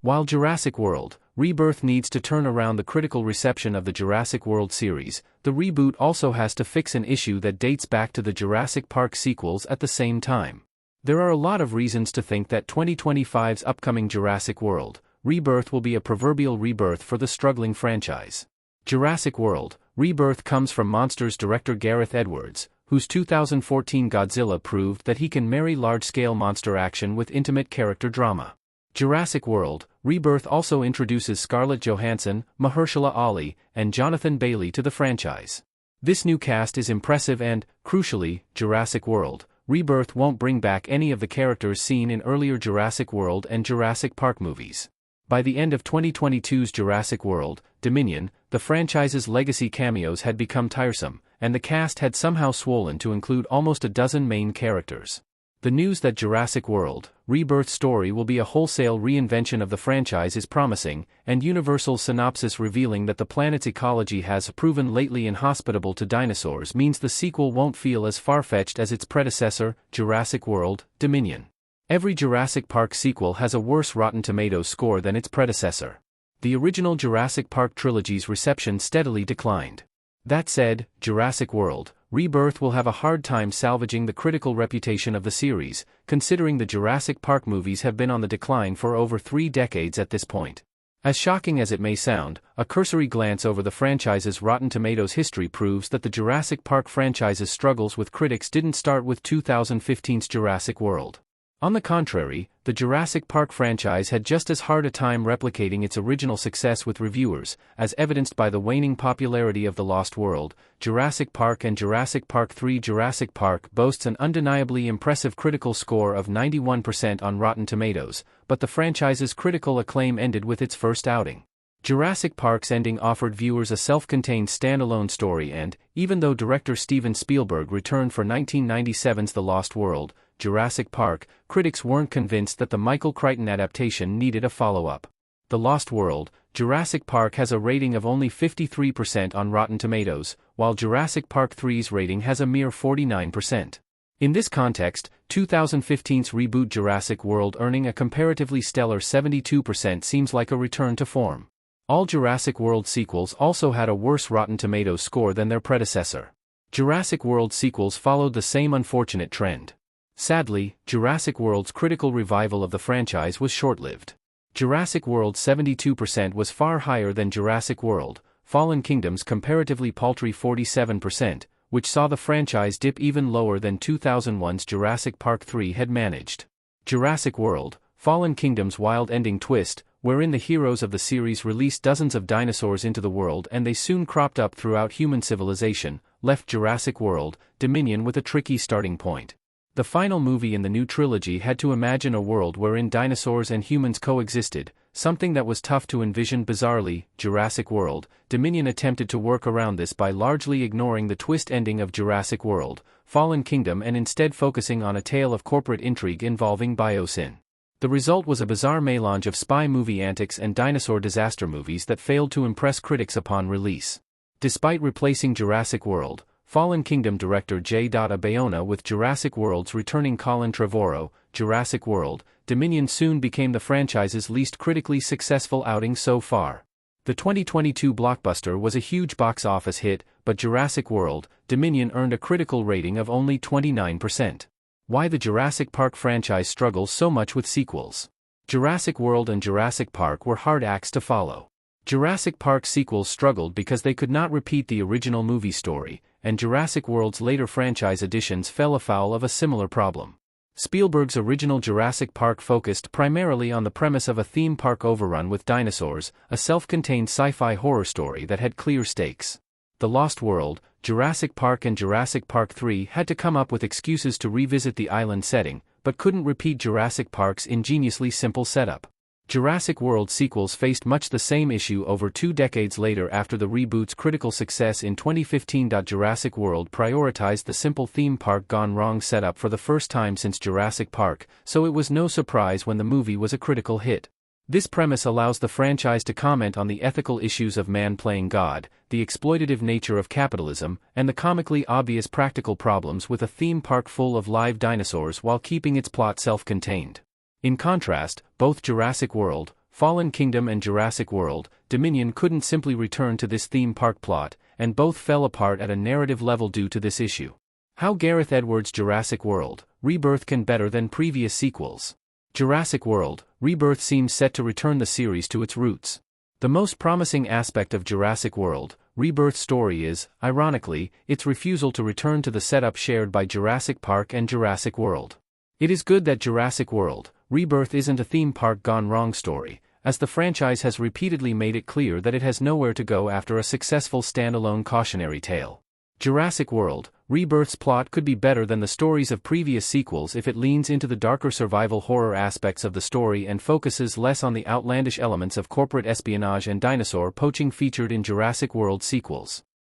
While Jurassic World: Rebirth needs to turn around the critical reception of the Jurassic World series, the reboot also has to fix an issue that dates back to the Jurassic Park sequels at the same time. There are a lot of reasons to think that 2025's upcoming Jurassic World: Rebirth will be a proverbial rebirth for the struggling franchise. Jurassic World: Rebirth comes from Monsters director Gareth Edwards, whose 2014 Godzilla proved that he can marry large-scale monster action with intimate character drama. Jurassic World: Rebirth also introduces Scarlett Johansson, Mahershala Ali, and Jonathan Bailey to the franchise. This new cast is impressive and, crucially, Jurassic World: Rebirth won't bring back any of the characters seen in earlier Jurassic World and Jurassic Park movies. By the end of 2022's Jurassic World: Dominion, the franchise's legacy cameos had become tiresome, and the cast had somehow swollen to include almost a dozen main characters. The news that Jurassic World: Rebirth's story will be a wholesale reinvention of the franchise is promising, and Universal's synopsis revealing that the planet's ecology has proven lately inhospitable to dinosaurs means the sequel won't feel as far-fetched as its predecessor, Jurassic World: Dominion. Every Jurassic Park sequel has a worse Rotten Tomatoes score than its predecessor. The original Jurassic Park trilogy's reception steadily declined. That said, Jurassic World: Rebirth will have a hard time salvaging the critical reputation of the series, considering the Jurassic Park movies have been on the decline for over 3 decades at this point. As shocking as it may sound, a cursory glance over the franchise's Rotten Tomatoes history proves that the Jurassic Park franchise's struggles with critics didn't start with 2015's Jurassic World. On the contrary, the Jurassic Park franchise had just as hard a time replicating its original success with reviewers, as evidenced by the waning popularity of The Lost World, Jurassic Park and Jurassic Park 3. Jurassic Park boasts an undeniably impressive critical score of 91% on Rotten Tomatoes, but the franchise's critical acclaim ended with its first outing. Jurassic Park's ending offered viewers a self-contained standalone story and, even though director Steven Spielberg returned for 1997's The Lost World, Jurassic Park, critics weren't convinced that the Michael Crichton adaptation needed a follow-up. The Lost World: Jurassic Park has a rating of only 53% on Rotten Tomatoes, while Jurassic Park 3's rating has a mere 49%. In this context, 2015's reboot Jurassic World earning a comparatively stellar 72% seems like a return to form. All Jurassic World sequels also had a worse Rotten Tomatoes score than their predecessor. Jurassic World sequels followed the same unfortunate trend. Sadly, Jurassic World's critical revival of the franchise was short-lived. Jurassic World's 72% was far higher than Jurassic World: Fallen Kingdom's comparatively paltry 47%, which saw the franchise dip even lower than 2001's Jurassic Park 3 had managed. Jurassic World: Fallen Kingdom's wild-ending twist, wherein the heroes of the series released dozens of dinosaurs into the world and they soon cropped up throughout human civilization, left Jurassic World: Dominion with a tricky starting point. The final movie in the new trilogy had to imagine a world wherein dinosaurs and humans coexisted, something that was tough to envision. Bizarrely, Jurassic World: Dominion attempted to work around this by largely ignoring the twist ending of Jurassic World: Fallen Kingdom and instead focusing on a tale of corporate intrigue involving biosyn. The result was a bizarre melange of spy movie antics and dinosaur disaster movies that failed to impress critics upon release. Despite replacing Jurassic World: Fallen Kingdom director J. Bayona with Jurassic World's returning Colin Trevorrow, Jurassic World: Dominion soon became the franchise's least critically successful outing so far. The 2022 blockbuster was a huge box office hit, but Jurassic World: Dominion earned a critical rating of only 29%. Why the Jurassic Park franchise struggles so much with sequels. Jurassic World and Jurassic Park were hard acts to follow. Jurassic Park sequels struggled because they could not repeat the original movie story, and Jurassic World's later franchise additions fell afoul of a similar problem. Spielberg's original Jurassic Park focused primarily on the premise of a theme park overrun with dinosaurs, a self-contained sci-fi horror story that had clear stakes. The Lost World, Jurassic Park and Jurassic Park 3 had to come up with excuses to revisit the island setting, but couldn't repeat Jurassic Park's ingeniously simple setup. Jurassic World sequels faced much the same issue over 2 decades later after the reboot's critical success in 2015. Jurassic World prioritized the simple theme park gone wrong setup for the first time since Jurassic Park, so it was no surprise when the movie was a critical hit. This premise allows the franchise to comment on the ethical issues of man playing God, the exploitative nature of capitalism, and the comically obvious practical problems with a theme park full of live dinosaurs while keeping its plot self-contained. In contrast, both Jurassic World, Fallen Kingdom and Jurassic World, Dominion couldn't simply return to this theme park plot, and both fell apart at a narrative level due to this issue. How Gareth Edwards' Jurassic World, Rebirth can better than previous sequels. Jurassic World, Rebirth seems set to return the series to its roots. The most promising aspect of Jurassic World, Rebirth's story is, ironically, its refusal to return to the setup shared by Jurassic Park and Jurassic World. It is good that Jurassic World, Rebirth isn't a theme park gone wrong story, as the franchise has repeatedly made it clear that it has nowhere to go after a successful standalone cautionary tale. Jurassic World, Rebirth's plot could be better than the stories of previous sequels if it leans into the darker survival horror aspects of the story and focuses less on the outlandish elements of corporate espionage and dinosaur poaching featured in Jurassic World sequels.